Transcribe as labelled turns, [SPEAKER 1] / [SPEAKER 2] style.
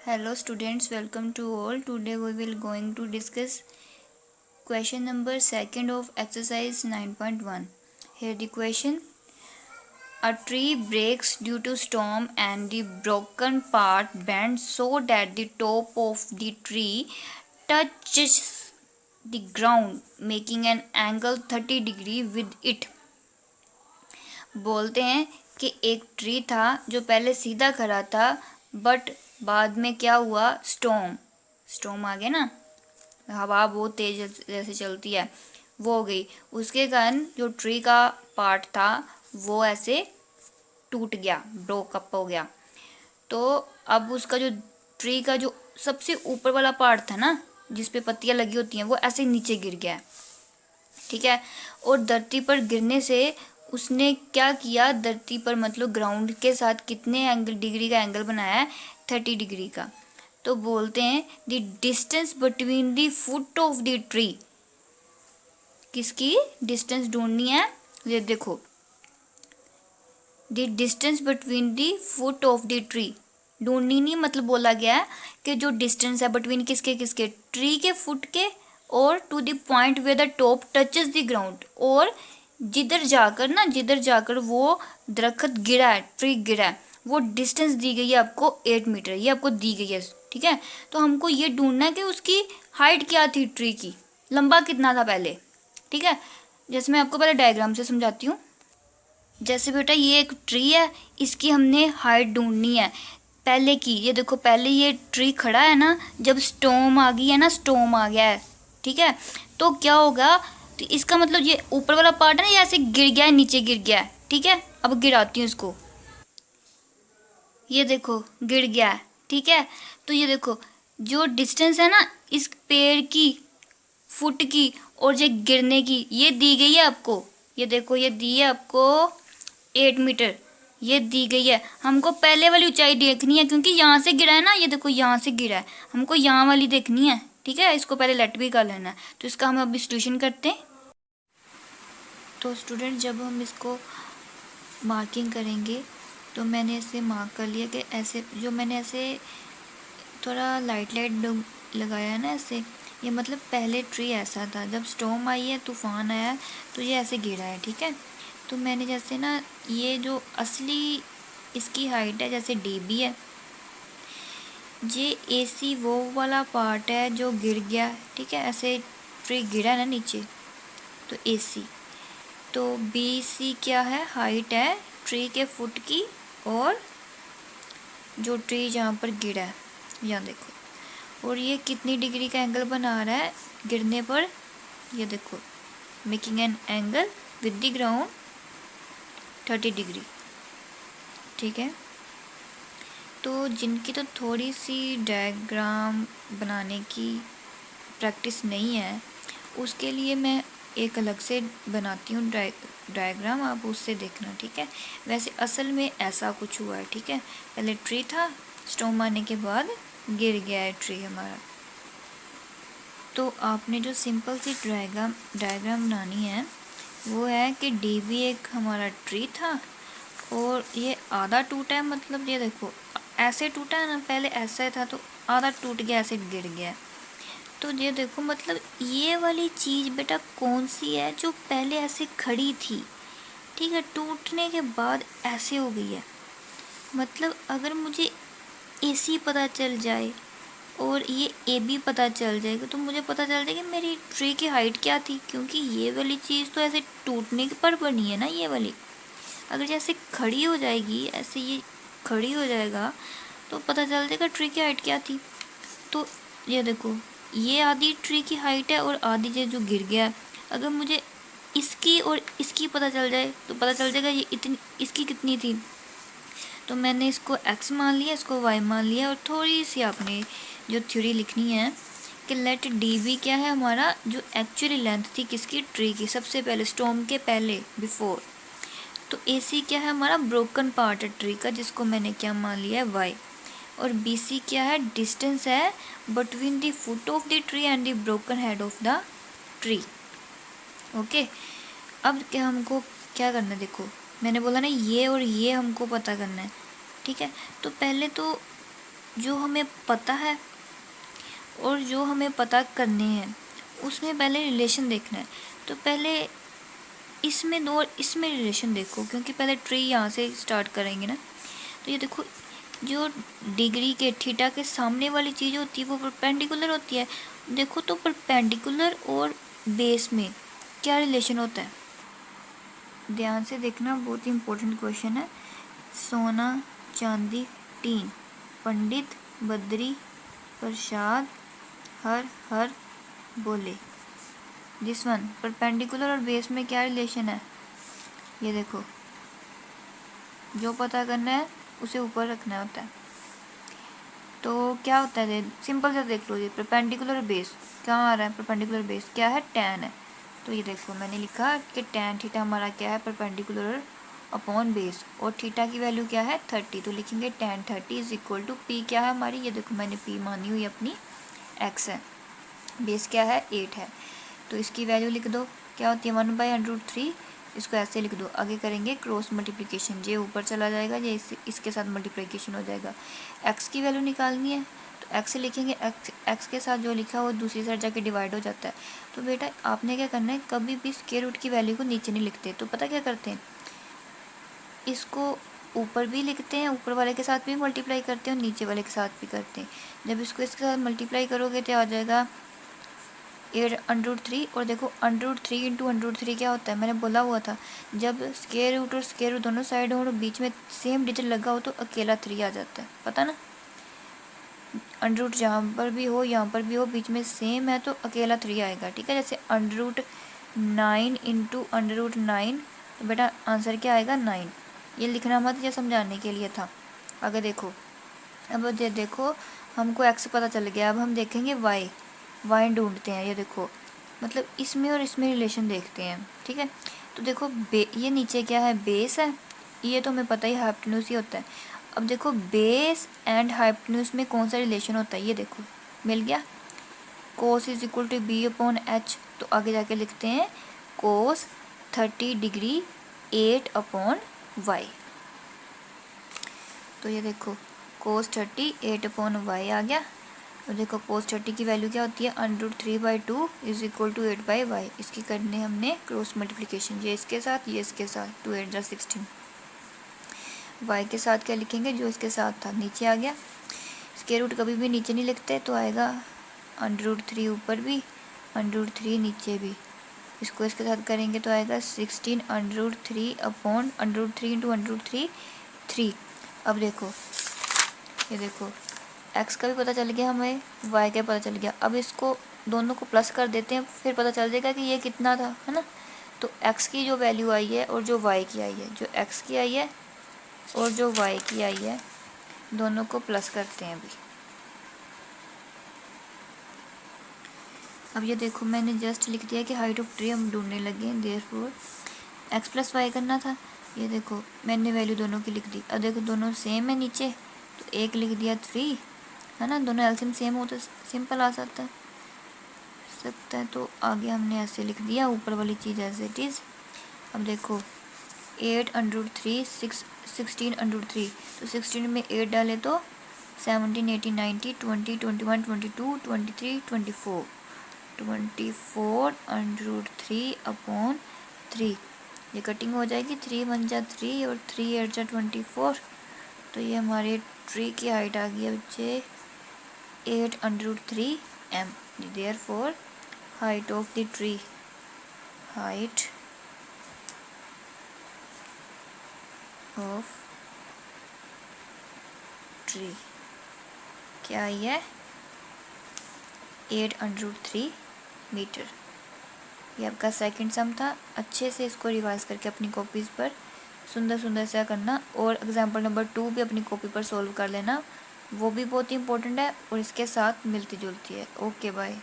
[SPEAKER 1] Hello students, welcome to all. Today we will going to discuss question number 2 of exercise 9.1. Here the question: a tree breaks due to storm and the broken part bends so that the top of the tree touches the ground, making an angle 30 degree with it. बोलते हैं कि एक tree था जो पहले सीधा खड़ा था, बट बाद में क्या हुआ, स्टॉर्म आ गया ना, हवा बहुत तेज जैसे चलती है वो हो गई, उसके कारण जो ट्री का पार्ट था वो ऐसे टूट गया, ब्रोक अप हो गया। तो अब उसका जो ट्री का जो सबसे ऊपर वाला पार्ट था ना, जिसपे पत्तियां लगी होती हैं, वो ऐसे नीचे गिर गया, ठीक है। और धरती पर गिरने से उसने क्या किया, धरती पर मतलब ग्राउंड के साथ कितने डिग्री का एंगल बनाया है, 30 डिग्री का। तो बोलते हैं the distance between the foot of the tree, किसकी डिस्टेंस ढूंढनी है, ये देखो, the distance between the foot of the tree ढूंढनी नहीं, मतलब बोला गया है कि जो डिस्टेंस है बिटवीन किसके किसके, ट्री के फुट के और to the point where the top touches the ground, और जिधर जाकर वो दरख्त गिरा है, ट्री गिरा है, वो डिस्टेंस दी गई है आपको 8 मीटर, ये आपको दी गई है, ठीक है। तो हमको ये ढूंढना है कि उसकी हाइट क्या थी, ट्री की लंबा कितना था पहले, ठीक है। जैसे मैं आपको पहले डायग्राम से समझाती हूँ। जैसे बेटा ये एक ट्री है, इसकी हमने हाइट ढूंढनी है पहले की। ये देखो, पहले ये ट्री खड़ा है ना, जब स्टॉर्म आ गई है ना, स्टॉर्म आ गया है, ठीक है, तो क्या होगा, तो इसका मतलब ये ऊपर वाला पार्ट है ना, ये ऐसे गिर गया है, नीचे गिर गया है, ठीक है। अब गिराती हूँ इसको, ये देखो गिर गया है, ठीक है। तो ये देखो जो डिस्टेंस है ना इस पेड़ की, फुट की और जो गिरने की, ये दी गई है आपको, ये देखो ये दी है आपको 8 मीटर, ये दी गई है। हमको पहले वाली ऊंचाई देखनी है, क्योंकि यहाँ से गिरा है ना, ये देखो यहाँ से गिरा है, हमको यहाँ वाली देखनी है, ठीक है। इसको पहले लेट भी कर लेना है। तो इसका हम अभी सॉल्यूशन करते हैं। तो स्टूडेंट, जब हम इसको मार्किंग करेंगे, तो मैंने ऐसे मार्क कर लिया कि ऐसे, जो मैंने ऐसे थोड़ा लाइट लगाया है ना ऐसे, ये मतलब पहले ट्री ऐसा था, जब स्टॉर्म आई है, तूफान आया है, तो ये ऐसे गिरा है, ठीक है। तो मैंने जैसे ना, ये जो असली इसकी हाइट है जैसे डीबी है, ये एसी वो वाला पार्ट है जो गिर गया, ठीक है, ऐसे ट्री गिरा है ना नीचे, तो एसी। तो बी सी क्या है, हाइट है ट्री के फुट की, और जो ट्री जहाँ पर गिरा है, यहाँ देखो, और ये कितनी डिग्री का एंगल बना रहा है गिरने पर, ये देखो, making an angle with the ground 30 degree, ठीक है। तो जिनकी तो थोड़ी सी डायग्राम बनाने की प्रैक्टिस नहीं है, उसके लिए मैं एक अलग से बनाती हूँ डायग्राम, आप उससे देखना, ठीक है। वैसे असल में ऐसा कुछ हुआ है, ठीक है। पहले ट्री था, स्टॉर्म आने के बाद गिर गया है ट्री हमारा। तो आपने जो सिंपल सी डायग्राम बनानी है वो है कि डी भी एक हमारा ट्री था, और ये आधा टूटा है, मतलब ये देखो ऐसे टूटा है ना, पहले ऐसा था तो आधा टूट गया, ऐसे गिर गया। तो ये देखो, मतलब ये वाली चीज़ बेटा कौन सी है जो पहले ऐसे खड़ी थी, ठीक है, टूटने के बाद ऐसे हो गई है। मतलब अगर मुझे एसी पता चल जाए और ये ए बी पता चल जाएगा, तो मुझे पता चल जाएगा मेरी ट्री की हाइट क्या थी, क्योंकि ये वाली चीज़ तो ऐसे टूटने के पर बनी है ना, ये वाली अगर जैसे खड़ी हो जाएगी, ऐसे ये खड़ी हो जाएगा, तो पता चल जाएगा ट्री की हाइट क्या थी। तो ये देखो, ये आधी ट्री की हाइट है और आधी जो गिर गया, अगर मुझे इसकी और इसकी पता चल जाए, तो पता चल जाएगा ये इतनी, इसकी कितनी थी। तो मैंने इसको x मान लिया, इसको y मान लिया, और थोड़ी सी आपने जो थ्योरी लिखनी है कि लेट डी बी क्या है हमारा, जो एक्चुअली लेंथ थी किसकी, ट्री की, सबसे पहले स्टॉर्म के पहले, बिफोर। तो ए सी क्या है हमारा, ब्रोकन पार्ट है ट्री का, जिसको मैंने क्या मान लिया है, y। और बी सी क्या है, डिस्टेंस है between the foot of the tree and the broken head of the tree. Okay, अब क्या हमको क्या करना है, देखो मैंने बोला ना, ये और ये हमको पता करना है, ठीक है। तो पहले तो जो हमें पता है और जो हमें पता करने हैं उसमें पहले रिलेशन देखना है। तो पहले इसमें दो और इसमें रिलेशन देखो, क्योंकि पहले ट्री यहाँ से स्टार्ट करेंगे ना। तो ये देखो, जो डिग्री के थीटा के सामने वाली चीज़ होती है वो परपेंडिकुलर होती है। देखो तो परपेंडिकुलर और बेस में क्या रिलेशन होता है, ध्यान से देखना, बहुत ही इम्पोर्टेंट क्वेश्चन है। सोना चांदी टीन, पंडित बद्री प्रसाद हर हर बोले। दिस वन, परपेंडिकुलर और बेस में क्या रिलेशन है, ये देखो, जो पता करना है उसे ऊपर रखना होता है। तो क्या होता है, सिंपल से देख लो, ये परपेंडिकुलर बेस कहाँ आ रहा है, परपेंडिकुलर बेस क्या है, टैन है। तो ये देखो मैंने लिखा कि टैन थीटा हमारा क्या है, परपेंडिकुलर अपॉन बेस, और थीटा की वैल्यू क्या है 30। तो लिखेंगे tan 30 is equal to P क्या है हमारी, ये देखो मैंने पी मानी हुई अपनी एक्स है, बेस क्या है 8 है। तो इसकी वैल्यू लिख दो, क्या होती है 1/√3। इसको ऐसे लिख दो, आगे करेंगे क्रॉस मल्टीप्लिकेशन, ये ऊपर चला जाएगा, ये इसके साथ मल्टीप्लिकेशन हो जाएगा। एक्स की वैल्यू निकालनी है तो एक्स लिखेंगे, एक्स के साथ जो लिखा है वो दूसरी साइड जाके डिवाइड हो जाता है। तो बेटा आपने क्या करना है, कभी भी स्क्वायर रूट की वैल्यू को नीचे नहीं लिखते। तो पता क्या करते हैं, इसको ऊपर भी लिखते हैं, ऊपर वाले के साथ भी मल्टीप्लाई करते हैं और नीचे वाले के साथ भी करते हैं। जब इसको इसके साथ मल्टीप्लाई करोगे तो आ जाएगा 8√3। और देखो √3 इंटू √3 क्या होता है, मैंने बोला हुआ था, जब स्क्वायर रूट और स्क्वायर रूट दोनों साइड हो और बीच में सेम डिजिट लगा हो तो अकेला 3 आ जाता है, पता ना। √, जहाँ पर भी हो यहाँ पर भी हो, बीच में सेम है तो अकेला 3 आएगा, ठीक है। जैसे √9 इंटू √9, तो बेटा आंसर क्या आएगा 9। ये लिखना मत, ये समझाने के लिए था। आगे देखो, अब देखो हमको एक्स पता चल गया, अब हम देखेंगे वाई ढूंढते हैं। ये देखो, मतलब इसमें और इसमें रिलेशन देखते हैं, ठीक है। तो देखो ये नीचे क्या है, बेस है, ये तो हमें पता ही हाइपोटेन्यूज ही होता है। अब देखो बेस एंड हाइपोटेन्यूज में कौन सा रिलेशन होता है, ये देखो मिल गया, cos is equal to B upon H. तो आगे जाके लिखते हैं कोस 30 डिग्री 8 अपॉन वाई। तो ये देखो कोस 30 8 अपॉन वाई आ गया। तो देखो कोस 30 की वैल्यू क्या होती है, √3/2 इज इक्वल टू 8/y। इसकी करने हमने क्रॉस मल्टीप्लिकेशन, ये इसके साथ ये इसके साथ, 2 8 जा 16। y के साथ क्या लिखेंगे, जो इसके साथ था नीचे आ गया। स्क्वायर रूट कभी भी नीचे नहीं लिखते, तो आएगा √3 ऊपर भी √3 नीचे भी। इसको इसके साथ करेंगे तो आएगा 16 √3 अपॉन √3 इंटू √3 3। अब देखो, ये देखो x का भी पता चल गया हमें, y का पता चल गया। अब इसको दोनों को प्लस कर देते हैं, फिर पता चल जाएगा कि ये कितना था, है ना। तो x की जो वैल्यू आई है और जो y की आई है, जो x की आई है और जो y की आई है, दोनों को प्लस करते हैं अभी। अब ये देखो मैंने जस्ट लिख दिया कि हाइट ऑफ ट्री हम ढूंढने लगे हैं, देयरफॉर x प्लस y करना था। ये देखो मैंने वैल्यू दोनों की लिख दी। अब देखो दोनों सेम है नीचे, तो एक लिख दिया 3, है ना, दोनों एलसीएम सेम हो तो सिंपल आ सकता है। तो आगे हमने ऐसे लिख दिया, ऊपर वाली चीज़ एज इट इज़। अब देखो 8√3 16 √3, तो 16 में 8 डाले तो 17 18 19 20 21 22 23 24 √3 अपॉन 3। ये कटिंग हो जाएगी, 3 1 जा 3 और 3 8 जा 24। तो ये हमारे ट्री की हाइट आ गई बच्चे 8√3 m। Therefore height of the tree, height of tree क्या आई है 8√3 मीटर। ये आपका सेकंड सम था। अच्छे से इसको रिवाइज करके अपनी कॉपीज़ पर सुंदर सुंदर सा करना, और एग्जाम्पल नंबर 2 भी अपनी कॉपी पर सॉल्व कर लेना, वो भी बहुत ही इंपॉर्टेंट है और इसके साथ मिलती जुलती है। Okay bye.